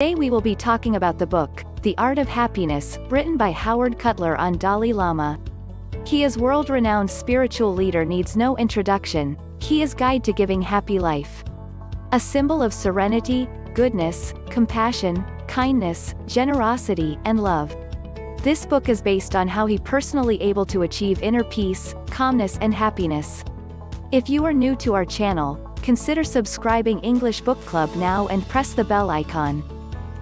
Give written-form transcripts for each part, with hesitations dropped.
Today we will be talking about the book, The Art of Happiness, written by Howard Cutler on Dalai Lama. He is world-renowned spiritual leader needs no introduction, he is guide to giving happy life. A symbol of serenity, goodness, compassion, kindness, generosity, and love. This book is based on how he personally able to achieve inner peace, calmness and happiness. If you are new to our channel, consider subscribing English Book Club now and press the bell icon.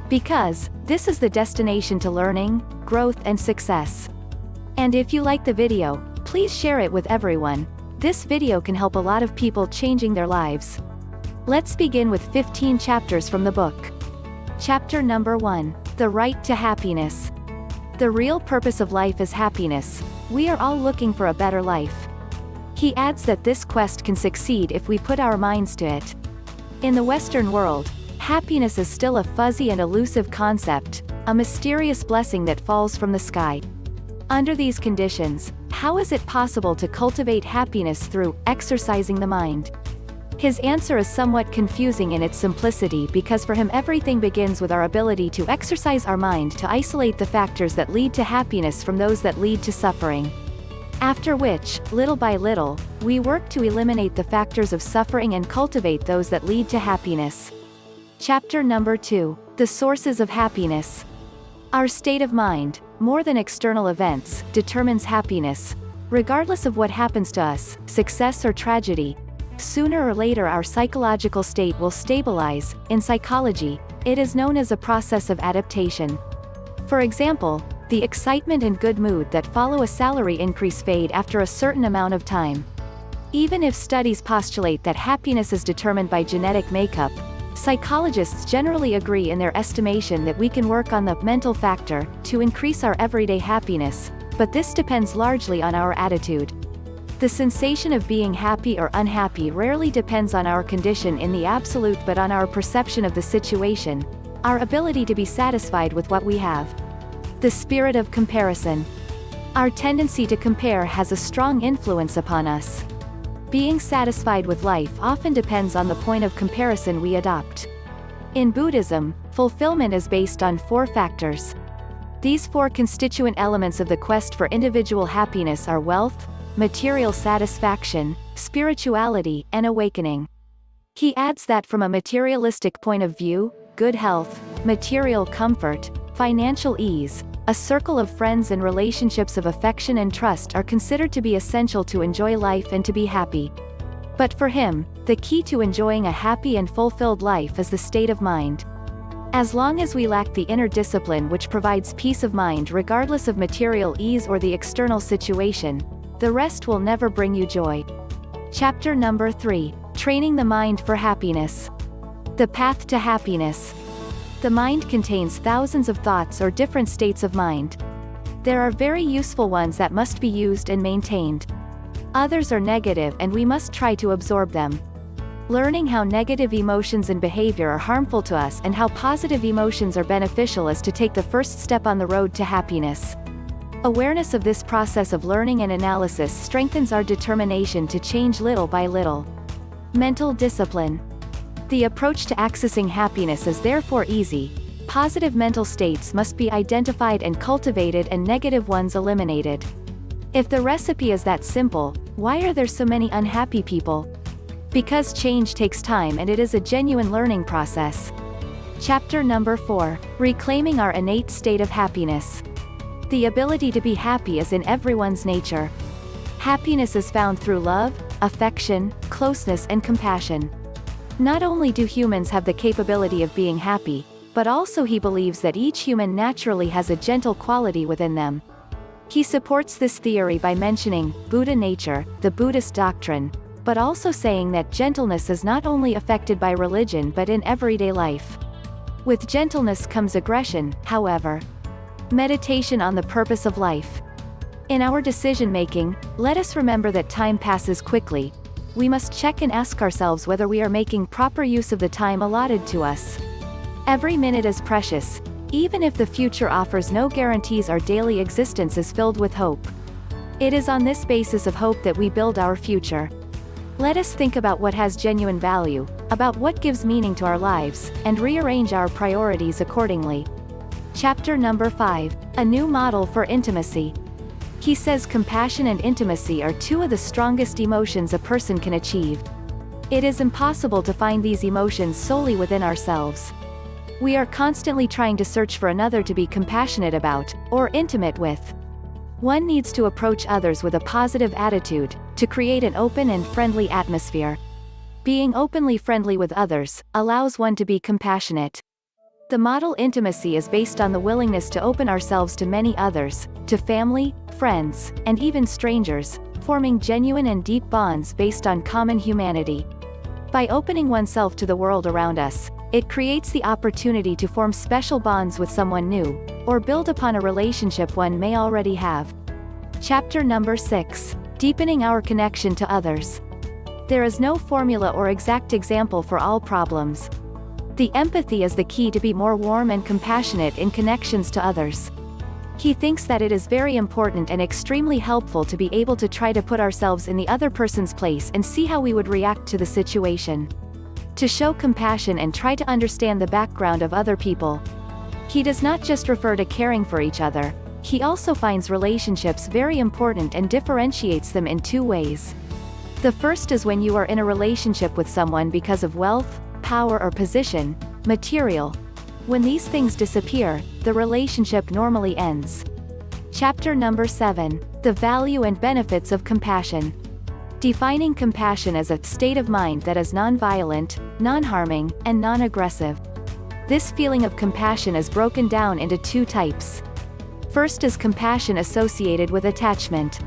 Because, this is the destination to learning, growth and success. And if you like the video, please share it with everyone. This video can help a lot of people changing their lives. Let's begin with 15 chapters from the book. Chapter number 1. The Right to Happiness. The real purpose of life is happiness. We are all looking for a better life. He adds that this quest can succeed if we put our minds to it. In the Western world, happiness is still a fuzzy and elusive concept, a mysterious blessing that falls from the sky. Under these conditions, how is it possible to cultivate happiness through exercising the mind? His answer is somewhat confusing in its simplicity because for him everything begins with our ability to exercise our mind to isolate the factors that lead to happiness from those that lead to suffering. After which, little by little, we work to eliminate the factors of suffering and cultivate those that lead to happiness. Chapter number 2. The Sources of Happiness. Our state of mind, more than external events, determines happiness. Regardless of what happens to us, success or tragedy, sooner or later our psychological state will stabilize. In psychology, it is known as a process of adaptation. For example, the excitement and good mood that follow a salary increase fade after a certain amount of time. Even if studies postulate that happiness is determined by genetic makeup, psychologists generally agree in their estimation that we can work on the mental factor to increase our everyday happiness, but this depends largely on our attitude. The sensation of being happy or unhappy rarely depends on our condition in the absolute but on our perception of the situation, our ability to be satisfied with what we have. The spirit of comparison. Our tendency to compare has a strong influence upon us. Being satisfied with life often depends on the point of comparison we adopt. In Buddhism, fulfillment is based on 4 factors. These 4 constituent elements of the quest for individual happiness are wealth, material satisfaction, spirituality, and awakening. He adds that from a materialistic point of view, good health, material comfort, financial ease, a circle of friends and relationships of affection and trust are considered to be essential to enjoy life and to be happy. But for him, the key to enjoying a happy and fulfilled life is the state of mind. As long as we lack the inner discipline which provides peace of mind regardless of material ease or the external situation, the rest will never bring you joy. Chapter number 3. Training the Mind for Happiness. The Path to Happiness. The mind contains thousands of thoughts or different states of mind. There are very useful ones that must be used and maintained. Others are negative and we must try to absorb them. Learning how negative emotions and behavior are harmful to us and how positive emotions are beneficial is to take the first step on the road to happiness. Awareness of this process of learning and analysis strengthens our determination to change little by little. Mental discipline. The approach to accessing happiness is therefore easy. Positive mental states must be identified and cultivated and negative ones eliminated. If the recipe is that simple, why are there so many unhappy people? Because change takes time and it is a genuine learning process. Chapter number 4. Reclaiming our innate state of happiness. The ability to be happy is in everyone's nature. Happiness is found through love, affection, closeness and compassion. Not only do humans have the capability of being happy, but also he believes that each human naturally has a gentle quality within them. He supports this theory by mentioning Buddha nature, the Buddhist doctrine, but also saying that gentleness is not only affected by religion but in everyday life. With gentleness comes aggression, however. Meditation on the purpose of life. In our decision-making, let us remember that time passes quickly. We must check and ask ourselves whether we are making proper use of the time allotted to us. Every minute is precious. Even if the future offers no guarantees, our daily existence is filled with hope. It is on this basis of hope that we build our future. Let us think about what has genuine value, about what gives meaning to our lives, and rearrange our priorities accordingly. Chapter number 5. A new model for intimacy. He says compassion and intimacy are two of the strongest emotions a person can achieve. It is impossible to find these emotions solely within ourselves. We are constantly trying to search for another to be compassionate about, or intimate with. One needs to approach others with a positive attitude, to create an open and friendly atmosphere. Being openly friendly with others allows one to be compassionate. The model intimacy is based on the willingness to open ourselves to many others, to family, friends, and even strangers, forming genuine and deep bonds based on common humanity. By opening oneself to the world around us, it creates the opportunity to form special bonds with someone new, or build upon a relationship one may already have. Chapter number 6. Deepening our connection to others. There is no formula or exact example for all problems. The empathy is the key to be more warm and compassionate in connections to others. He thinks that it is very important and extremely helpful to be able to try to put ourselves in the other person's place and see how we would react to the situation. To show compassion and try to understand the background of other people. He does not just refer to caring for each other, he also finds relationships very important and differentiates them in two ways. The first is when you are in a relationship with someone because of wealth, power or position, material. When these things disappear, the relationship normally ends. Chapter number 7. The value and benefits of compassion. Defining compassion as a state of mind that is non-violent, non-harming, and non-aggressive. This feeling of compassion is broken down into two types. First is compassion associated with attachment.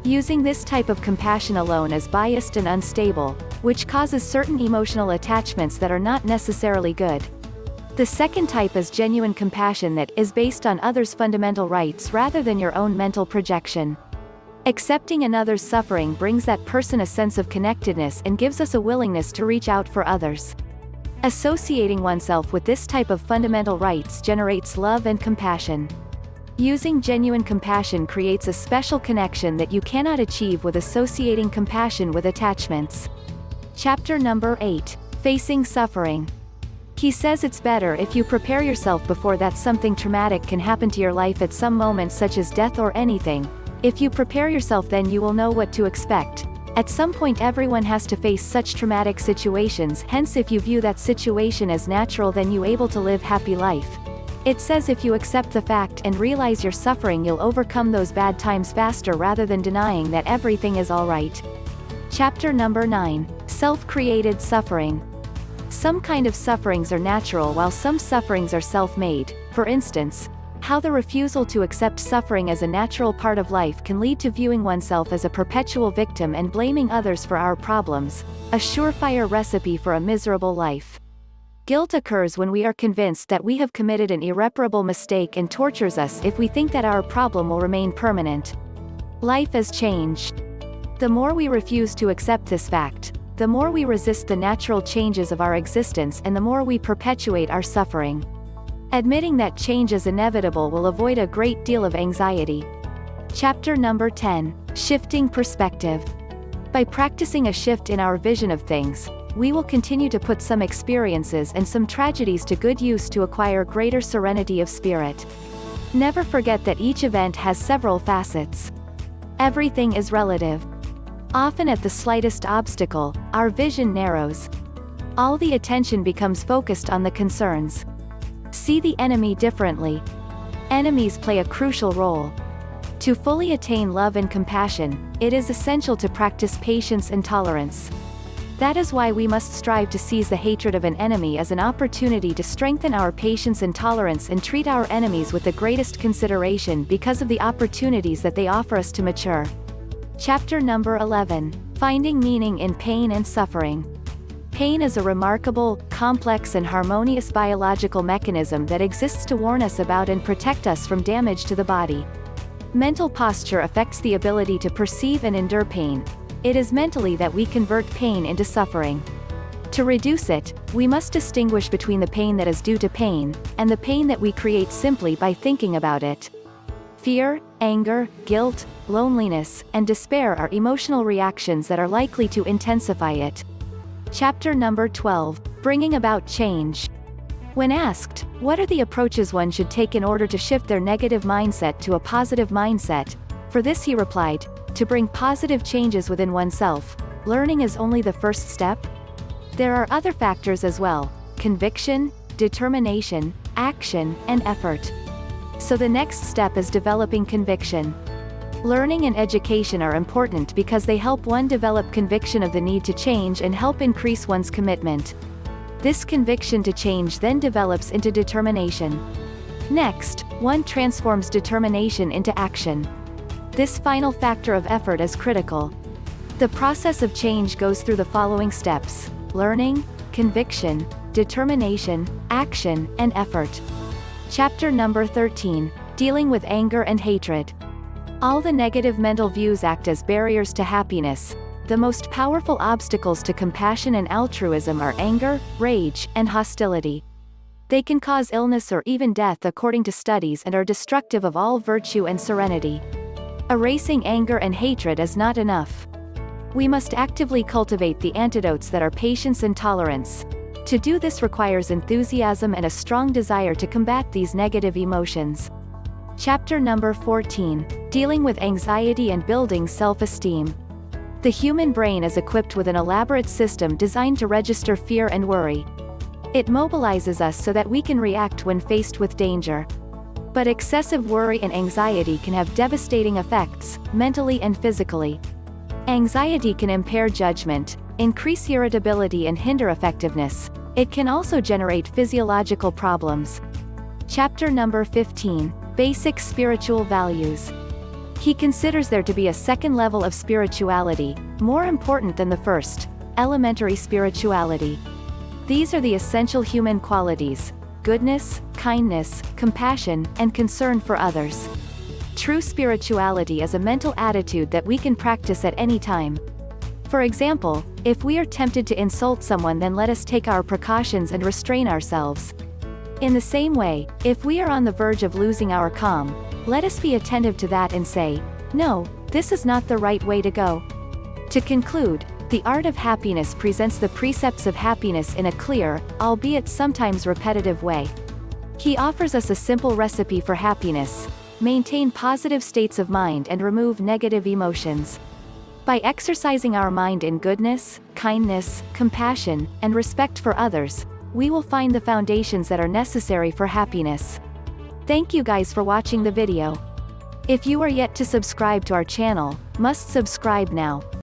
Using this type of compassion alone is biased and unstable, which causes certain emotional attachments that are not necessarily good. The second type is genuine compassion that is based on others' fundamental rights rather than your own mental projection. Accepting another's suffering brings that person a sense of connectedness and gives us a willingness to reach out for others. Associating oneself with this type of fundamental rights generates love and compassion. Using genuine compassion creates a special connection that you cannot achieve with associating compassion with attachments. Chapter number 8. Facing suffering. He says it's better if you prepare yourself before that something traumatic can happen to your life at some moment such as death or anything. If you prepare yourself then you will know what to expect. At some point everyone has to face such traumatic situations, hence if you view that situation as natural then you able to live happy life. It says if you accept the fact and realize your suffering you'll overcome those bad times faster rather than denying that everything is alright. Chapter number 9. Self-created suffering. Some kind of sufferings are natural while some sufferings are self-made. For instance, how the refusal to accept suffering as a natural part of life can lead to viewing oneself as a perpetual victim and blaming others for our problems, a surefire recipe for a miserable life. Guilt occurs when we are convinced that we have committed an irreparable mistake and tortures us if we think that our problem will remain permanent. Life is change. The more we refuse to accept this fact, the more we resist the natural changes of our existence and the more we perpetuate our suffering. Admitting that change is inevitable will avoid a great deal of anxiety. Chapter number 10. Shifting perspective. By practicing a shift in our vision of things, we will continue to put some experiences and some tragedies to good use to acquire greater serenity of spirit. Never forget that each event has several facets. Everything is relative. Often at the slightest obstacle, our vision narrows. All the attention becomes focused on the concerns. See the enemy differently. Enemies play a crucial role. To fully attain love and compassion, it is essential to practice patience and tolerance. That is why we must strive to seize the hatred of an enemy as an opportunity to strengthen our patience and tolerance and treat our enemies with the greatest consideration because of the opportunities that they offer us to mature. Chapter number 11. Finding meaning in pain and suffering. Pain is a remarkable, complex and harmonious biological mechanism that exists to warn us about and protect us from damage to the body. Mental posture affects the ability to perceive and endure pain. It is mentally that we convert pain into suffering. To reduce it, we must distinguish between the pain that is due to pain, and the pain that we create simply by thinking about it. Fear, anger, guilt, loneliness, and despair are emotional reactions that are likely to intensify it. Chapter number 12, Bringing About Change. When asked, what are the approaches one should take in order to shift their negative mindset to a positive mindset, for this he replied, to bring positive changes within oneself, learning is only the first step. There are other factors as well: conviction, determination, action, and effort. So the next step is developing conviction. Learning and education are important because they help one develop conviction of the need to change and help increase one's commitment. This conviction to change then develops into determination. Next, one transforms determination into action. This final factor of effort is critical. The process of change goes through the following steps: learning, conviction, determination, action, and effort. Chapter number 13, Dealing with Anger and Hatred. All the negative mental views act as barriers to happiness. The most powerful obstacles to compassion and altruism are anger, rage, and hostility. They can cause illness or even death according to studies and are destructive of all virtue and serenity. Erasing anger and hatred is not enough. We must actively cultivate the antidotes that are patience and tolerance. To do this requires enthusiasm and a strong desire to combat these negative emotions. Chapter number 14, Dealing with Anxiety and Building Self-Esteem. The human brain is equipped with an elaborate system designed to register fear and worry. It mobilizes us so that we can react when faced with danger. But excessive worry and anxiety can have devastating effects, mentally and physically. Anxiety can impair judgment, increase irritability and hinder effectiveness. It can also generate physiological problems. Chapter number 15, Basic Spiritual Values. He considers there to be a second level of spirituality, more important than the first: elementary spirituality. These are the essential human qualities: goodness, kindness, compassion, and concern for others. True spirituality is a mental attitude that we can practice at any time. For example, if we are tempted to insult someone, then let us take our precautions and restrain ourselves. In the same way, if we are on the verge of losing our calm, let us be attentive to that and say, "No, this is not the right way to go." To conclude, The Art of Happiness presents the precepts of happiness in a clear, albeit sometimes repetitive way. He offers us a simple recipe for happiness: maintain positive states of mind and remove negative emotions. By exercising our mind in goodness, kindness, compassion, and respect for others, we will find the foundations that are necessary for happiness. Thank you guys for watching the video. If you are yet to subscribe to our channel, must subscribe now.